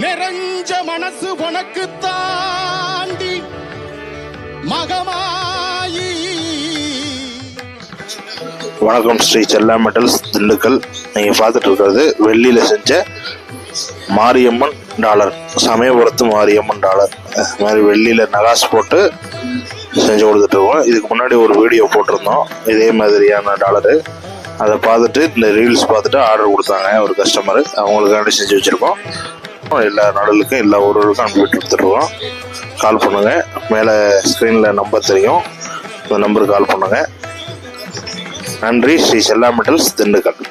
நிறைஞ்ச மனசு உனக்கு தாண்டி மகமாயி. வணக்கம், ஸ்ரீ செல்லா மெட்டல்ஸ் திண்டுக்கல். நீங்க பார்த்துட்டு இருக்கிறது வெள்ளியில செஞ்ச மாரியம்மன் டாலர், சமயபுரத்து மாரியம்மன் டாலர். இது மாதிரி வெள்ளியில நகாஸ் போட்டு செஞ்சு கொடுத்துட்டு இருக்கோம். இதுக்கு முன்னாடி ஒரு வீடியோ போட்டிருந்தோம் இதே மாதிரியான டாலரு. அதை பார்த்துட்டு இந்த ரீல்ஸ் பார்த்துட்டு ஆர்டர் கொடுத்தாங்க ஒரு கஸ்டமரு. அவங்களுக்காண்டி செஞ்சு வச்சுருக்கோம். எல்லா நாடுகளுக்கும் எல்லா ஊர்களுக்கும் அனுப்பிட்டு கொடுத்துட்ருக்கோம். கால் பண்ணுங்கள், மேலே ஸ்க்ரீனில் நம்பர் தெரியும், இந்த நம்பருக்கு கால் பண்ணுங்கள். நன்றி. ஸ்ரீ செல்லா மெட்டல்ஸ் திண்டுக்கல்.